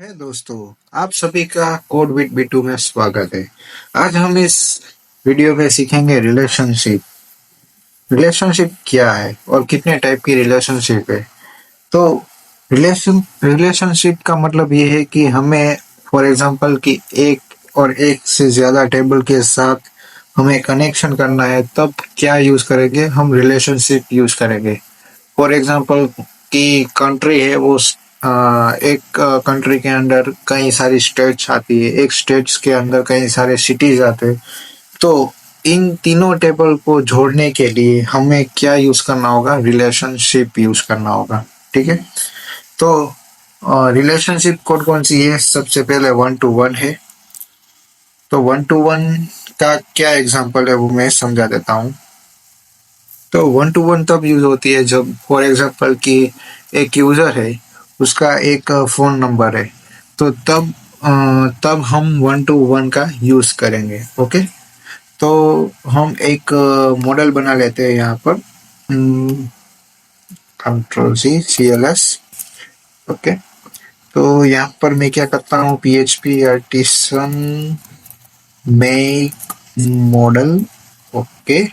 है दोस्तों, आप सभी का कोड विद B2 में स्वागत है। आज हम इस वीडियो में सीखेंगे रिलेशनशिप। रिलेशनशिप क्या है और कितने टाइप की रिलेशनशिप है। तो रिलेशनशिप का मतलब ये है कि हमें फॉर एग्जांपल कि एक और एक से ज्यादा टेबल के साथ हमें कनेक्शन करना है, तब क्या यूज करेंगे? हम रिलेशनशिप यूज करेंगे। फॉर एग्जांपल कि कंट्री है वो एक कंट्री के अंदर कई सारी स्टेट्स आती है, एक स्टेट्स के अंदर कई सारे सिटीज आते हैं। तो इन तीनों टेबल को जोड़ने के लिए हमें क्या यूज करना होगा? रिलेशनशिप यूज करना होगा। ठीक है। तो रिलेशनशिप कौन कौन सी है? सबसे पहले वन टू वन है। तो वन टू वन का क्या एग्जांपल है वो मैं समझा देता हूँ। तो वन टू वन तब यूज होती है जब फॉर एग्जांपल कि एक यूजर है, उसका एक फोन नंबर है, तो तब हम वन टू वन का यूज करेंगे। ओके। तो हम एक मॉडल बना लेते हैं यहाँ पर। Ctrl+C, CLS। ओके। तो यहाँ पर मैं क्या करता हूँ, PHP artisan make model. Okay.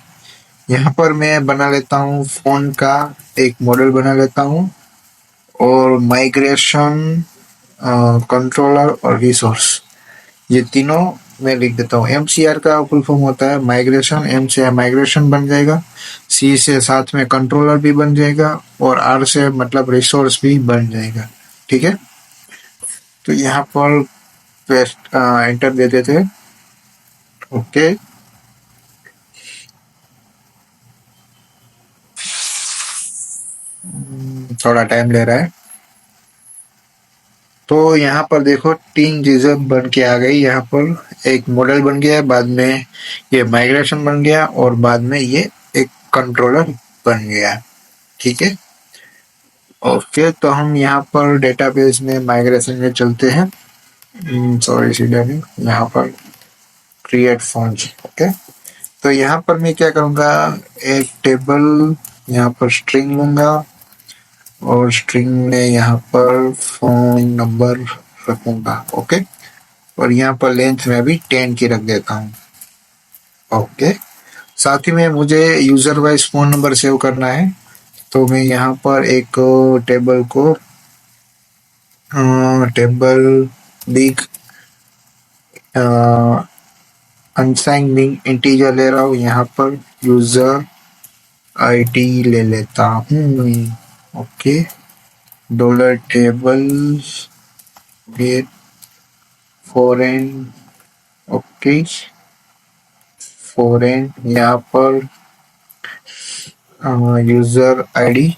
यहाँ पर मैं बना लेता हूँ फोन का एक मॉडल बना लेता हूँ, और माइग्रेशन, कंट्रोलर और रिसोर्स, ये तीनों मैं लिख देता हूँ। MCR का फुल फॉर्म होता है माइग्रेशन। M से माइग्रेशन बन जाएगा, C से साथ में कंट्रोलर भी बन जाएगा, और R से मतलब रिसोर्स भी बन जाएगा। ठीक है। तो यहाँ पर पेस्ट एंटर दे देते हैं। ओके। थोड़ा टाइम ले रहा है। तो यहाँ पर देखो तीन चीजें बन के आ गई। यहाँ पर एक मॉडल बन गया, बाद में ये माइग्रेशन बन गया, और बाद में ये एक कंट्रोलर बन गया। ठीक है। ओके। तो हम यहाँ पर डेटाबेस में माइग्रेशन में चलते हैं। सॉरी सीधा नहीं, यहाँ पर क्रिएट फॉन्ट्स। ओके। तो यहाँ पर मैं क्या करूँगा, एक टेबल यहाँ पर स्ट्रिंग लूंगा, और स्ट्रिंग में यहाँ पर फोन नंबर रखूंगा। ओके। और यहाँ पर लेंथ में भी 10 की रख देता हूँ। ओके। साथ ही में मुझे user wise phone number save करना है, तो मैं यहाँ पर एक टेबल को टेबल बिग अनसाइन बिग इंटीजर ले रहा हूँ। यहाँ पर यूजर आईडी ले लेता हूँ। Okay. Dollar table get foreign. Okay. Foreign यहाँ पर यूजर आईडी।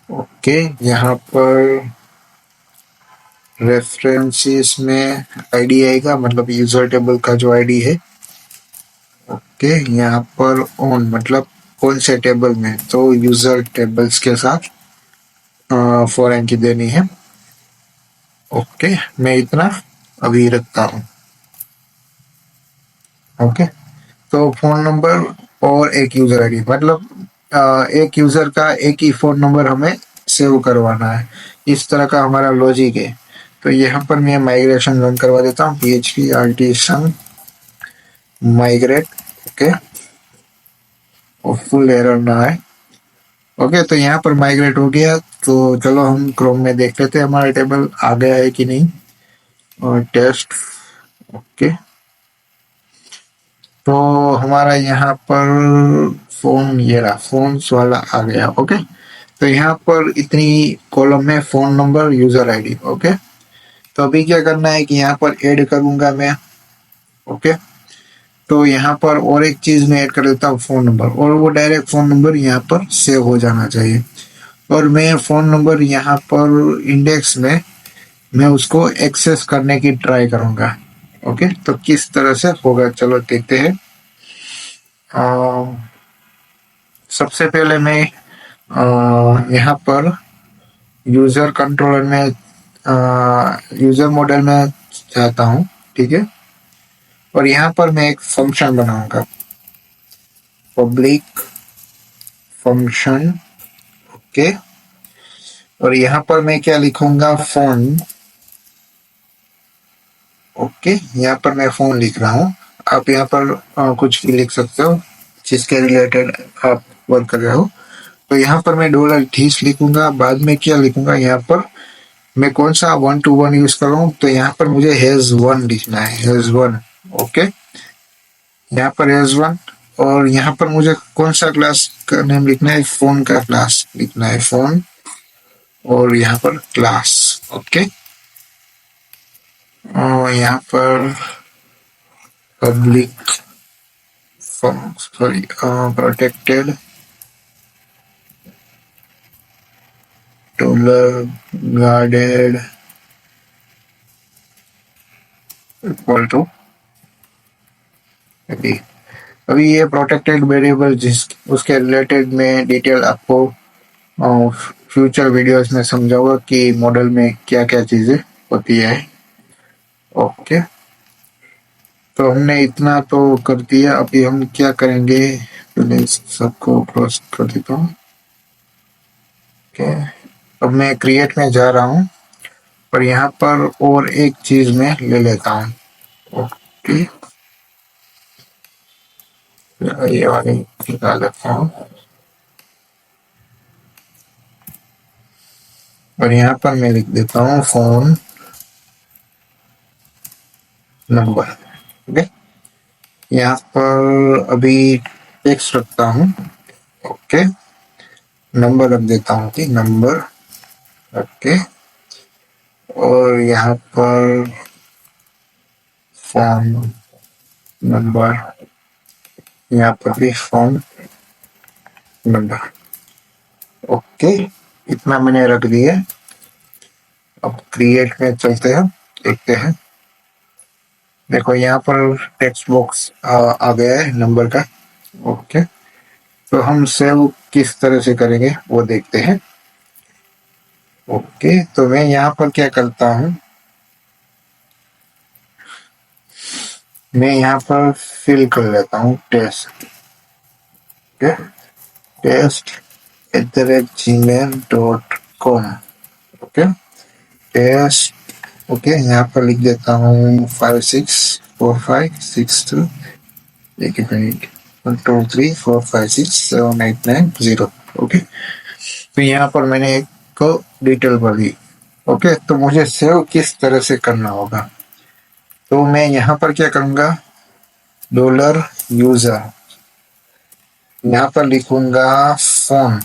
ओके। यहाँ पर रेफरेंसेस में आईडी आएगा, मतलब यूजर टेबल का जो आईडी है। ओके। यहाँ पर ऑन मतलब कौन से टेबल में, तो यूजर टेबल्स के साथ फॉरेन की देनी है। ओके। मैं इतना अभी रखता हूँ। ओके। तो फोन नंबर और एक यूजर आईडी, मतलब एक यूजर का एक ही फोन नंबर हमें सेव करवाना है। इस तरह का हमारा लॉजिक है। तो यहाँ पर मैं माइग्रेशन रन करवा देता हूँ, PHP आर्टिसन माइग्रेट। ओके। और फुल एरर ना है। ओके। तो यहाँ पर माइग्रेट हो गया। तो चलो हम क्रोम में देख लेते हैं हमारा टेबल आ गया है कि नहीं। और टेस्ट। ओके। तो हमारा यहाँ पर फोन, ये रहा फोन्स वाला आ गया। ओके। तो यहाँ पर इतनी कॉलम में phone number user ID. Okay. तो अभी क्या करना है कि यहाँ पर ऐड करूंगा मैं। ओके। तो यहाँ पर और एक चीज मैं ऐड कर देता हूँ, फोन नंबर, और वो डायरेक्ट फोन नंबर यहाँ पर सेव हो जाना चाहिए। और मैं फोन नंबर यहाँ पर इंडेक्स में मैं उसको एक्सेस करने की ट्राई करूंगा। ओके। तो किस तरह से होगा चलो देखते हैं। सबसे पहले मैं यहाँ पर यूजर कंट्रोलर में यूजर मॉडल में जाता हूँ। ठीक है। और यहाँ पर मैं एक फंक्शन बनाऊंगा, पब्लिक फंक्शन। ओके। और यहाँ पर मैं क्या लिखूंगा, फोन। ओके, यहाँ पर मैं फोन लिख रहा हूँ। आप यहाँ पर कुछ भी लिख सकते हो जिसके रिलेटेड आप वर्क कर रहे हो। तो यहाँ पर मैं $30 लिखूंगा। बाद में क्या लिखूंगा, यहाँ पर मैं कौन सा 1 to 1 यूज कर रहा हूँ, तो यहाँ पर मुझे हैज वन लिखना है, हैज वन। ओके, यहाँ पर हैज वन। और यहाँ पर मुझे कौन सा क्लास का नेम लिखना है, फोन का क्लास लिखना है, फोन। और यहाँ पर क्लास। ओके। और यहाँ पर पब्लिक, सॉरी, प्रोटेक्टेड, टोलर, गार्डेड, इक्वल टू। अभी अभी ये प्रोटेक्टेड वेरिएबल जिस उसके रिलेटेड में डिटेल आपको फ्यूचर वीडियोस में समझाऊंगा कि मॉडल में क्या क्या चीजें होती है। ओके, तो हमने इतना तो कर दिया। अभी हम क्या करेंगे, पहले इस सबको क्लोज कर देता हूँ। ओके, अब मैं क्रिएट में जा रहा हूँ और यहाँ पर और एक चीज मैं ले लेता हूँ। ओके, ये वाली निकाल लेता हूँ। और यहाँ पर मैं लिख देता हूँ फोन नंबर। ओके, यहाँ पर अभी टेक्स्ट रखता हूँ। ओके, नंबर रख देता हूँ कि नंबर। ओके, और यहाँ पर फोन नंबर, यहाँ पर भी फोन नंबर। ओके, इतना मैंने रख दिया। अब क्रिएट में चलते हैं, देखते हैं। देखो यहाँ पर टेक्स्ट बॉक्स आ गया है नंबर का। ओके, तो हम सेव किस तरह से करेंगे वो देखते हैं। ओके, तो मैं यहाँ पर क्या करता हूँ, मैं यहाँ पर फिल कर लेता हूँ test. Okay, test @gmail.com। Okay, test. Okay, यहाँ पर लिख देता हूँ 564562, एक मिनट, 1 2 3 4 5 6 7 8 9 0। ओके, तो यहाँ पर मैंने एक को डिटेल भर दी। ओके, तो मुझे सेव किस तरह से करना होगा, तो मैं यहाँ पर क्या करूंगा, $यूजर, यहाँ पर लिखूंगा फोन।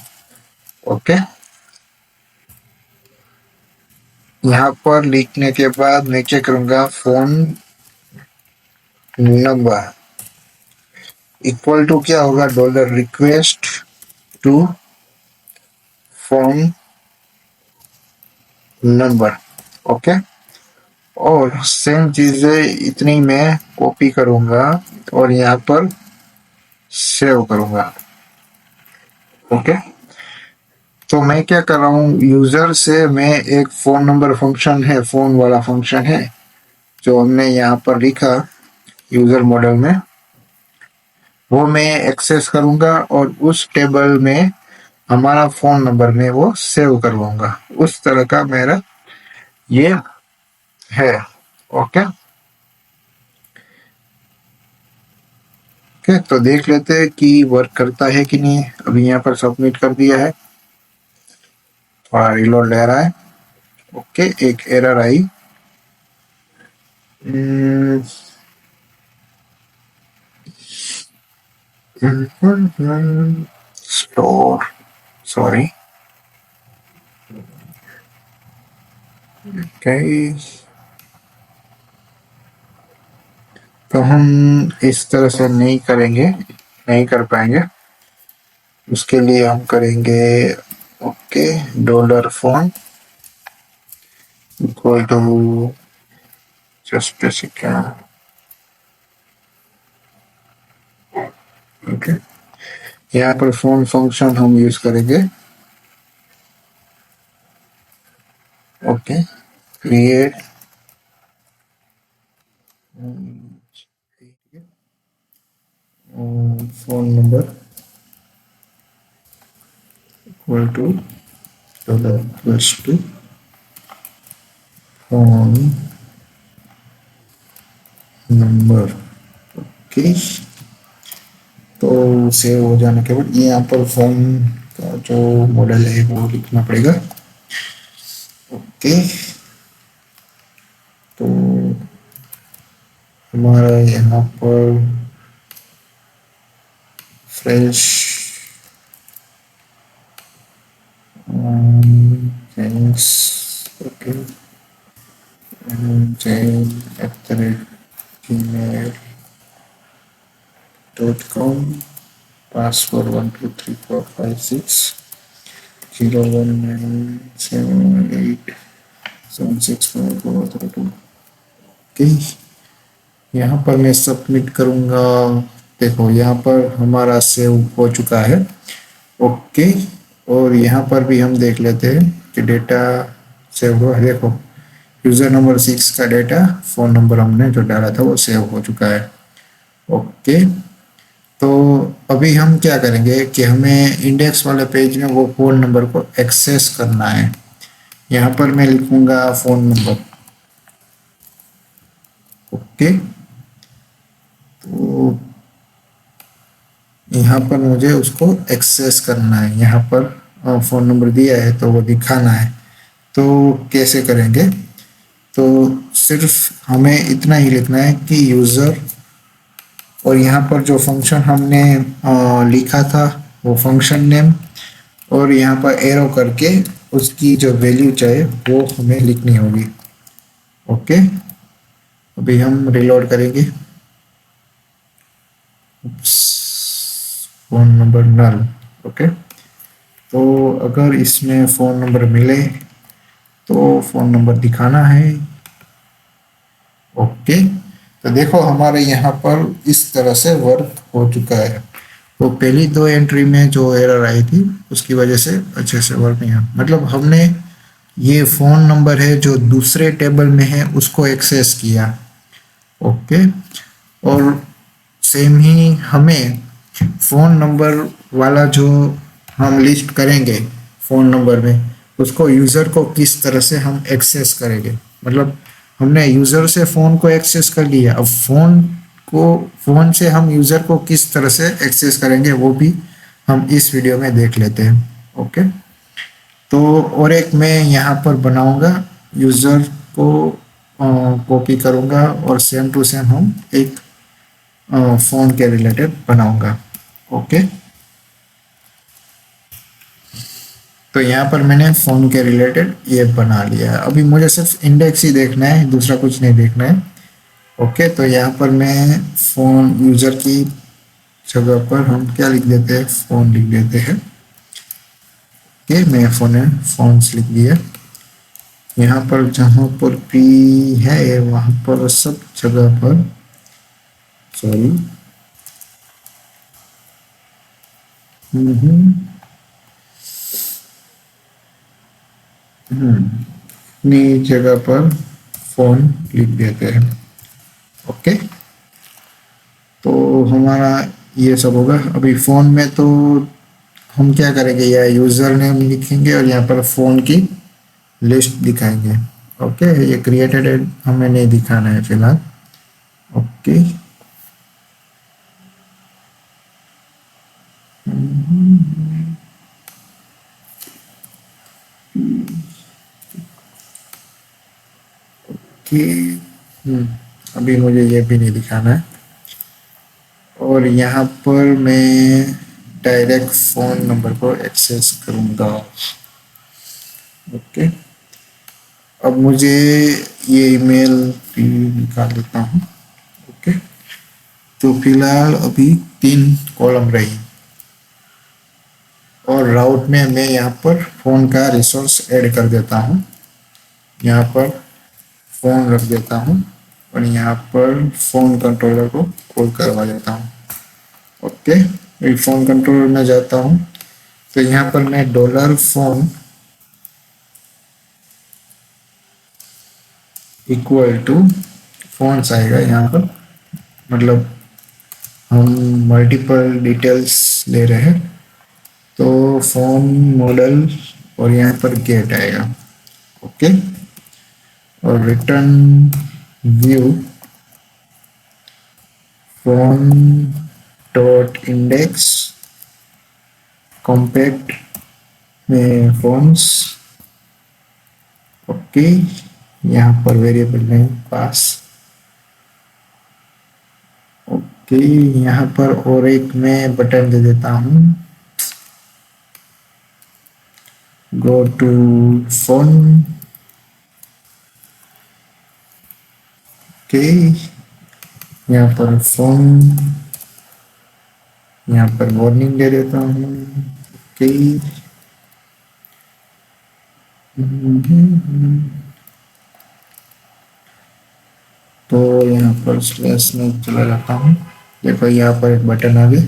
ओके, यहाँ पर लिखने के बाद मैं क्या करूंगा, फोन नंबर इक्वल टू क्या होगा, $request to phone number. Okay, और सेम चीजें इतनी मैं कॉपी करूंगा और यहाँ पर सेव करूंगा। ओके, तो मैं क्या कर रहा हूँ, यूजर से मैं एक फोन नंबर फंक्शन है, फोन वाला फंक्शन है जो हमने यहाँ पर लिखा यूजर मॉडल में, वो मैं एक्सेस करूंगा और उस टेबल में हमारा फोन नंबर में वो सेव करवाऊंगा। उस तरह का मेरा ये है। ओके, ओके, तो देख लेते हैं कि वर्क करता है कि नहीं। अभी यहाँ पर सबमिट कर दिया है, थोड़ा रिलोड ले रहा है। ओके, एक एरर आई, स्टोर, सॉरी। ओके, तो हम इस तरह से नहीं करेंगे, नहीं कर पाएंगे। उसके लिए हम करेंगे, okay, $phone equal to, just a second। Okay, यहाँ पर फोन फंक्शन हम यूज करेंगे। Okay, create phone number equal to dollar equals to phone number. Okay, तो सेव हो जाने के बाद ये यहाँ पर फोन का जो मॉडल है वो लिखना पड़ेगा। ओके, तो हमारा यहाँ पर fresh thanks. Okay, jane@gmail.com, password 12345601978765442। Okay, यहाँ पर मैं सबमिट करूँगा। देखो यहाँ पर हमारा सेव हो चुका है। ओके, और यहाँ पर भी हम देख लेते हैं कि डेटा सेव हुआ है। देखो यूज़र नंबर 6 का डेटा, फ़ोन नंबर हमने जो डाला था वो सेव हो चुका है। ओके, तो अभी हम क्या करेंगे कि हमें इंडेक्स वाले पेज में वो फ़ोन नंबर को एक्सेस करना है। यहाँ पर मैं लिखूँगा फ़ोन नंबर। ओके, तो यहाँ पर मुझे उसको एक्सेस करना है। यहाँ पर फ़ोन नंबर दिया है तो वो दिखाना है। तो कैसे करेंगे? तो सिर्फ हमें इतना ही लिखना है कि यूज़र, और यहाँ पर जो फंक्शन हमने लिखा था वो फंक्शन नेम, और यहाँ पर एरो करके उसकी जो वैल्यू चाहे वो हमें लिखनी होगी। ओके, अभी हम रिलोड करेंगे। फ़ोन नंबर नल। ओके, तो अगर इसमें फ़ोन नंबर मिले तो फ़ोन नंबर दिखाना है। ओके, तो देखो हमारे यहाँ पर इस तरह से वर्क हो चुका है। तो पहली दो एंट्री में जो एरर आई थी उसकी वजह से अच्छे से वर्क नहीं है। मतलब हमने ये फ़ोन नंबर है जो दूसरे टेबल में है उसको एक्सेस किया। ओके, और सेम ही हमें फ़ोन नंबर वाला जो हम लिस्ट करेंगे फ़ोन नंबर में, उसको यूज़र को किस तरह से हम एक्सेस करेंगे। मतलब हमने यूज़र से फ़ोन को एक्सेस कर लिया, अब फ़ोन से हम यूज़र को किस तरह से एक्सेस करेंगे वो भी हम इस वीडियो में देख लेते हैं। ओके, तो और एक मैं यहाँ पर बनाऊँगा, यूज़र को कॉपी करूँगा और सेम टू सेम हम एक फ़ोन के रिलेटेड बनाऊँगा। ओके, तो यहाँ पर मैंने फ़ोन के रिलेटेड ये बना लिया है। अभी मुझे सिर्फ इंडेक्स ही देखना है, दूसरा कुछ नहीं देखना है। ओके, तो यहाँ पर मैं फ़ोन यूज़र की जगह पर हम क्या लिख देते हैं, फ़ोन लिख देते हैं। ओके, मैं फ़ोन्स लिख दिया। यहाँ पर जहाँ पर पी है वहाँ पर सब जगह पर, सॉरी, अपनी जगह पर फ़ोन लिख देते हैं। ओके, तो हमारा ये सब होगा। अभी फ़ोन में तो हम क्या करेंगे, या यूज़र नेम लिखेंगे और यहाँ पर फ़ोन की लिस्ट दिखाएंगे। ओके, ये क्रिएटेड है, हमें नहीं दिखाना है फिलहाल। ओके, कि अभी मुझे ये भी नहीं दिखाना है। और यहाँ पर मैं डायरेक्ट फ़ोन नंबर को एक्सेस करूँगा। ओके, अब मुझे ये ईमेल भी निकाल लेता हूँ। ओके, तो फिलहाल अभी 3 कॉलम रही, और राउट में मैं यहाँ पर फ़ोन का रिसोर्स ऐड कर देता हूँ। यहाँ पर फ़ोन रख देता हूँ और यहाँ पर फ़ोन कंट्रोलर को कॉल करवा देता हूँ। ओके, मैं फ़ोन कंट्रोलर में जाता हूँ तो यहाँ पर मैं $फ़ोन इक्वल टू फ़ोन्स आएगा यहाँ पर। मतलब हम मल्टीपल डिटेल्स ले रहे हैं, तो फ़ोन मॉडल और यहाँ पर गेट आएगा। ओके, और return view phone dot index compact में फोन्स। ओके, यहाँ पर वेरिएबल नेम पास। ओके, यहाँ पर और एक मैं बटन दे देता हूँ, गो टू फोन। ओके, यहाँ पर फोन, यहाँ पर वार्निंग दे देता हूँ। ओके, तो यहाँ पर स्लैश में चला जाता हूँ। देखो यहाँ पर एक बटन आ गया,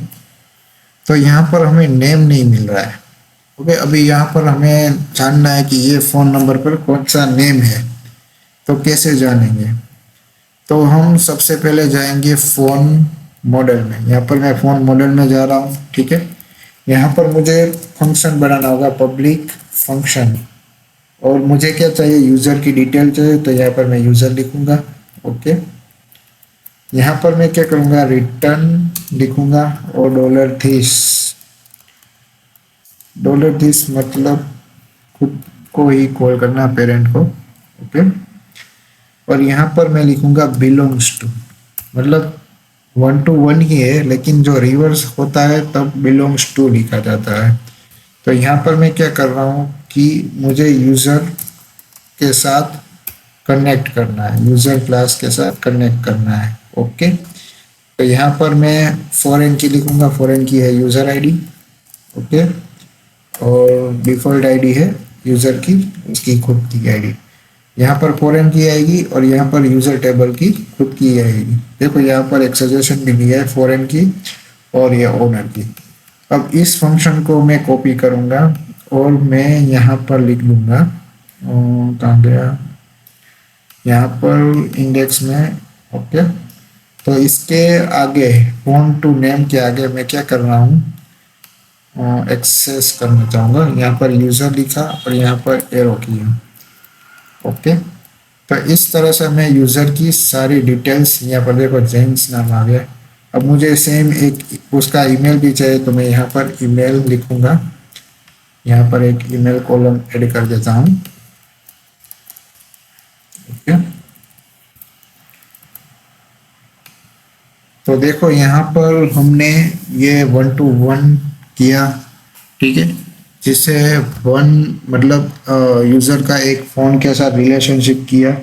तो यहाँ पर हमें नेम नहीं मिल रहा है। ओके, अभी यहाँ पर हमें जानना है कि ये फोन नंबर पर कौन सा नेम है, तो कैसे जानेंगे? तो हम सबसे पहले जाएंगे फोन मॉडल में। यहाँ पर मैं फोन मॉडल में जा रहा हूँ, ठीक है। यहाँ पर मुझे फंक्शन बनाना होगा, पब्लिक फंक्शन, और मुझे क्या चाहिए, यूजर की डिटेल चाहिए, तो यहाँ पर मैं यूजर लिखूंगा। ओके, यहाँ पर मैं क्या करूँगा, रिटर्न लिखूंगा और $this मतलब खुद को ही कॉल करना, पेरेंट को। ओके, और यहाँ पर मैं लिखूंगा बिलोंग्स टू, मतलब 1 to 1 ही है, लेकिन जो रिवर्स होता है तब बिलोंग्स टू लिखा जाता है। तो यहाँ पर मैं क्या कर रहा हूँ कि मुझे यूजर के साथ कनेक्ट करना है, यूजर क्लास के साथ कनेक्ट करना है। ओके, तो यहाँ पर मैं फॉरेन की लिखूंगा, फॉरेन की है यूजर आईडी। ओके, और डिफॉल्ट आईडी है यूजर की, उसकी खुद की आईडी। यहाँ पर फॉरेन की आएगी और यहाँ पर यूजर टेबल की खुद की आएगी। देखो यहाँ पर एक सजेशन भी दिया है, फॉरेन की और ये ओनर की। अब इस फंक्शन को मैं कॉपी करूँगा और मैं यहाँ पर लिख दूंगा, कहाँ गया, यहाँ पर इंडेक्स में। ओके, तो इसके आगे फोन टू नेम के आगे मैं क्या कर रहा हूँ, एक्सेस करना चाहूँगा। यहाँ पर यूजर लिखा और यहाँ पर एरो किया। ओके, तो इस तरह से मैं यूजर की सारी डिटेल्स, यहाँ पर देखो जेम्स नाम आ गया। अब मुझे सेम एक उसका ईमेल भी चाहिए, तो मैं यहाँ पर ईमेल लिखूंगा। यहाँ पर एक ईमेल कॉलम ऐड कर देता हूँ। ओके, तो देखो यहाँ पर हमने ये 1 to 1 किया, ठीक है, जिससे 1 मतलब यूजर का एक फोन के साथ रिलेशनशिप किया,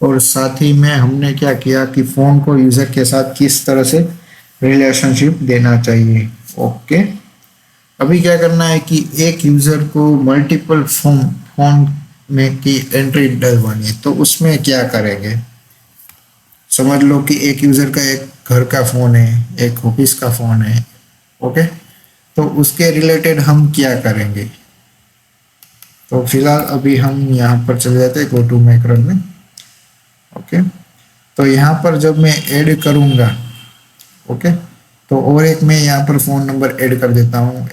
और साथ ही में हमने क्या किया कि फोन को यूजर के साथ किस तरह से रिलेशनशिप देना चाहिए। ओके, अभी क्या करना है कि एक यूजर को मल्टीपल फोन में की एंट्री डलवानी है, तो उसमें क्या करेंगे, समझ लो कि एक यूजर का एक घर का फोन है, एक ऑफिस का फोन है। ओके, तो उसके रिलेटेड हम क्या करेंगे, तो फिलहाल अभी हम यहाँ पर चले जाते हैं गो टू मैक्रॉन में। ओके, तो यहाँ पर जब मैं ऐड करूँगा, ओके, तो और एक मैं यहाँ पर फोन नंबर ऐड कर देता हूँ।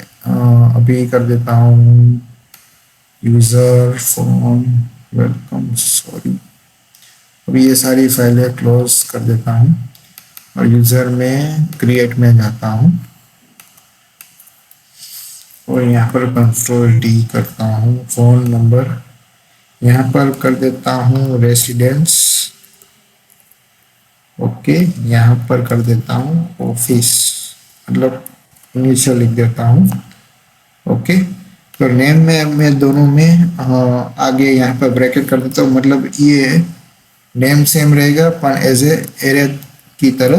अभी कर देता हूँ यूजर फोन वेलकम, सॉरी, अभी ये सारी फाइलें क्लोज कर देता हूँ और यूजर में क्रिएट में जाता हूँ और यहाँ पर कंट्रोल डी करता हूँ। फोन नंबर यहाँ पर कर देता हूँ रेसिडेंस। ओके, यहाँ पर कर देता हूँ ऑफिस, मतलब इनिशियल लिख देता हूँ। ओके, तो नेम में मैं दोनों में आगे यहाँ पर ब्रैकेट कर देता हूँ, मतलब ये नेम सेम रहेगा पर एज ए एरे की तरह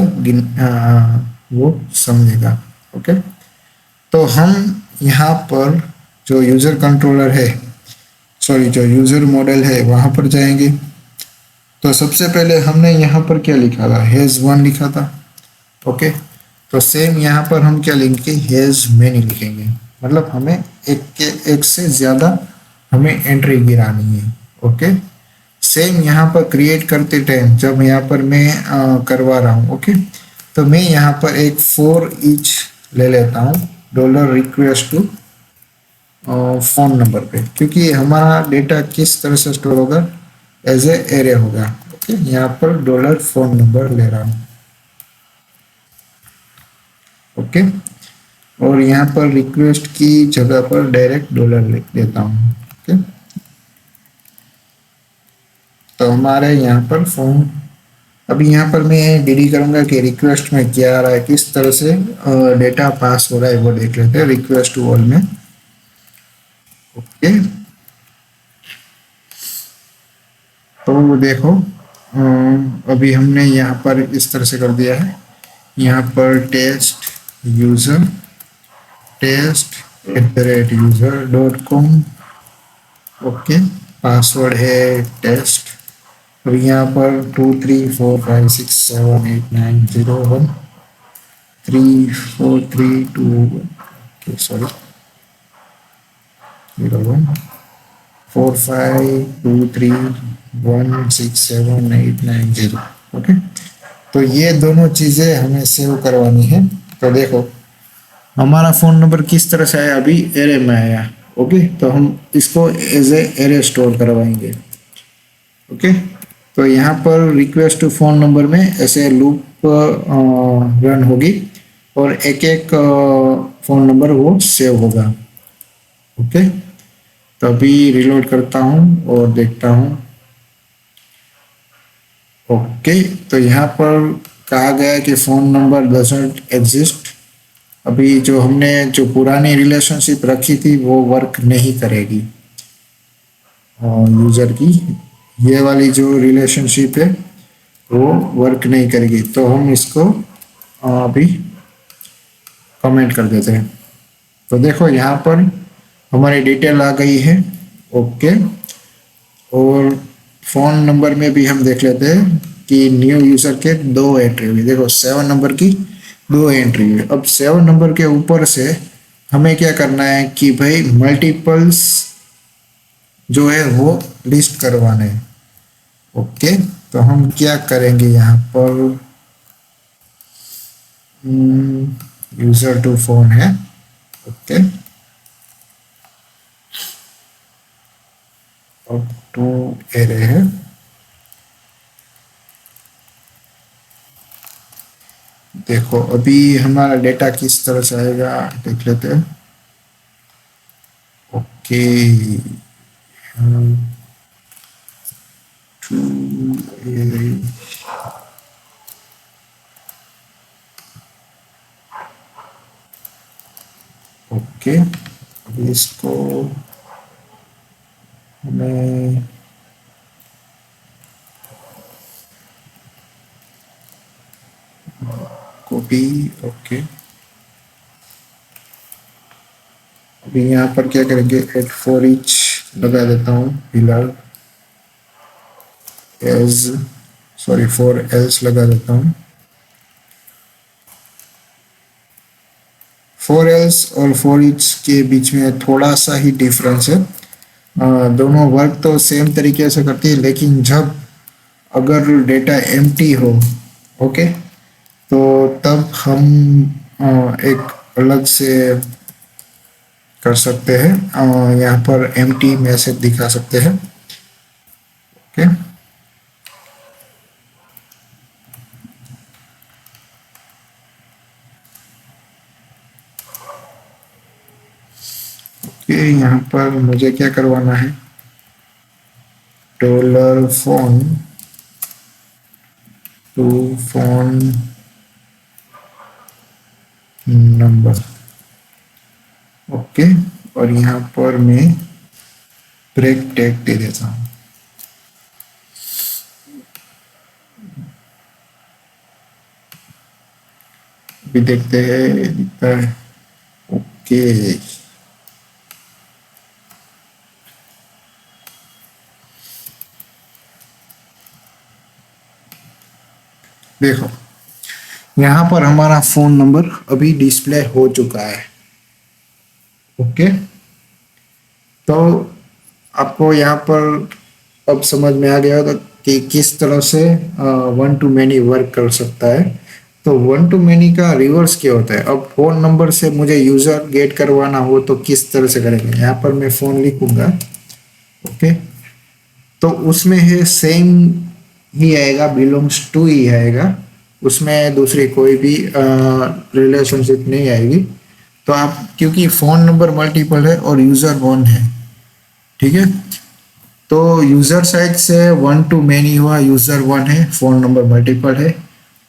वो समझेगा। ओके, तो हम यहाँ पर जो यूजर कंट्रोलर है, सॉरी जो यूजर मॉडल है वहाँ पर जाएंगे। तो सबसे पहले हमने यहाँ पर क्या लिखा था, हैज 1 लिखा था। ओके, तो सेम यहाँ पर हम क्या लिखेंगे, हैज मैनी लिखेंगे, मतलब हमें एक से ज़्यादा हमें एंट्री गिरानी है। ओके, सेम यहाँ पर क्रिएट करते टाइम जब यहाँ पर मैं करवा रहा हूँ, ओके, तो मैं यहाँ पर एक फॉर ईच ले लेता हूँ, dollar request to phone number पे, क्योंकि हमारा डेटा किस तरह से स्टोर होगा, एज ए एरे होगा। ओके, यहाँ पर डॉलर फोन नंबर ले रहा हूँ। ओके, और यहाँ पर रिक्वेस्ट की जगह पर डायरेक्ट डॉलर लिख देता हूँ। ओके, तो हमारे यहाँ पर फोन, अभी यहाँ पर मैं डीडी करूंगा कि रिक्वेस्ट में क्या आ रहा है, किस तरह से डेटा पास हो रहा है वो देख लेते हैं रिक्वेस्ट टू ऑल में। ओके, तो देखो अभी हमने यहाँ पर इस तरह से कर दिया है। यहाँ पर test user, test@user.com। Okay, password है टेस्ट। अब यहाँ पर 234567890134321, सॉरी 014523167890। ओके, तो ये दोनों चीजें हमें सेव करवानी है। तो देखो हमारा फोन नंबर किस तरह से आया, अभी एरे में आया। ओके, तो हम इसको एज ए एरे स्टोर करवाएंगे। ओके, तो यहाँ पर रिक्वेस्ट टू फोन नंबर में ऐसे लूप रन होगी और एक एक फोन नंबर वो सेव होगा। ओके, तो अभी रिलोड करता हूँ और देखता हूँ। ओके, तो यहाँ पर कहा गया कि फोन नंबर डजंट एग्जिस्ट। अभी जो हमने जो पुरानी रिलेशनशिप रखी थी वो वर्क नहीं करेगी। यूजर की ये वाली जो रिलेशनशिप है वो वर्क नहीं करेगी, तो हम इसको अभी कमेंट कर देते हैं। तो देखो यहाँ पर हमारी डिटेल आ गई है। ओके, और फोन नंबर में भी हम देख लेते हैं कि न्यू यूजर के 2 एंट्री हुई। देखो 7 नंबर की 2 एंट्री हुई। अब 7 नंबर के ऊपर से हमें क्या करना है कि भाई मल्टीपल्स जो है वो लिस्ट करवाने हैं। ओके, तो हम क्या करेंगे यहाँ पर, यूजर टू फोन है। ओके, और टू एरे है। देखो अभी हमारा डेटा किस तरह से आएगा देख लेते हैं। ओके, टू एरे, ओके, अभी इसको हमें कॉपी। ओके, अभी यहाँ पर क्या करेंगे, एट फॉर ईच लगा देता हूँ फिलहाल, एज सॉरी फॉर एल्स लगा देता हूँ। फॉर एल्स और फॉर ईच के बीच में थोड़ा सा ही डिफरेंस है। दोनों वर्क तो सेम तरीके से करती है, लेकिन जब अगर डेटा एम्प्टी हो, ओके, तो तब हम एक अलग से कर सकते हैं। यहाँ पर एम्प्टी मैसेज दिखा सकते हैं। ओके, यहाँ पर मुझे क्या करवाना है, dollar phone to phone number. Okay, और यहाँ पर मैं ब्रेक टैग दे देता हूँ। अभी देखते हैं दिखता है। ओके, देखो यहाँ पर हमारा फोन नंबर अभी डिस्प्ले हो चुका है। ओके, तो आपको यहाँ पर अब समझ में आ गया होगा कि किस तरह से वन टू मैनी वर्क कर सकता है। तो वन टू मैनी का रिवर्स क्या होता है? अब फोन नंबर से मुझे यूजर गेट करवाना हो तो किस तरह से करेंगे? यहाँ पर मैं फोन लिखूंगा, ओके, तो उसमें है सेम ही आएगा, बिलोंग्स टू ही आएगा, उसमें दूसरी कोई भी रिलेशनशिप नहीं आएगी। तो आप, क्योंकि फोन नंबर मल्टीपल है और यूजर वन है, ठीक है, तो यूजर साइड से वन टू मैनी हुआ, यूजर वन है, फोन नंबर मल्टीपल है।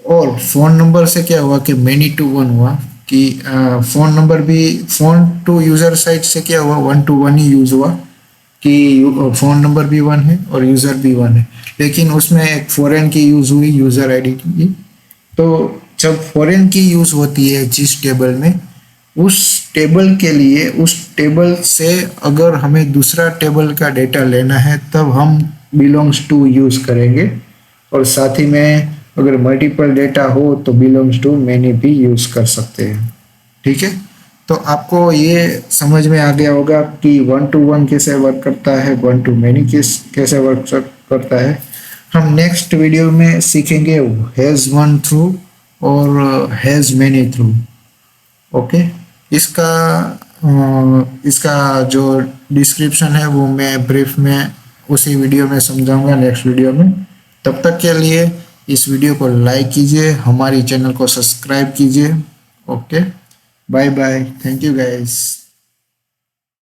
और फोन नंबर से क्या हुआ कि मैनी टू वन हुआ, कि फोन नंबर भी, फोन टू यूजर साइड से क्या हुआ, वन टू वन ही यूज हुआ, कि फोन नंबर भी वन है और यूजर भी वन है। लेकिन उसमें एक फॉरेन की यूज हुई, यूजर आईडी की। तो जब फॉरेन की यूज होती है जिस टेबल में, उस टेबल के लिए, उस टेबल से अगर हमें दूसरा टेबल का डेटा लेना है तब हम बिलोंग्स टू यूज करेंगे। और साथ ही में अगर मल्टीपल डेटा हो तो बिलोंग्स टू मैनी भी यूज कर सकते हैं, ठीक है। तो आपको ये समझ में आ गया होगा कि वन टू वन कैसे वर्क करता है, वन टू मैनी कैसे वर्क करता है। हम नेक्स्ट वीडियो में सीखेंगे हैज़ वन थ्रू और हैज़ मैनी थ्रू, ओके। इसका इसका जो डिस्क्रिप्शन है वो मैं ब्रीफ में उसी वीडियो में समझाऊंगा, नेक्स्ट वीडियो में। तब तक के लिए इस वीडियो को लाइक कीजिए, हमारी चैनल को सब्सक्राइब कीजिए, okay. Bye bye, thank you guys.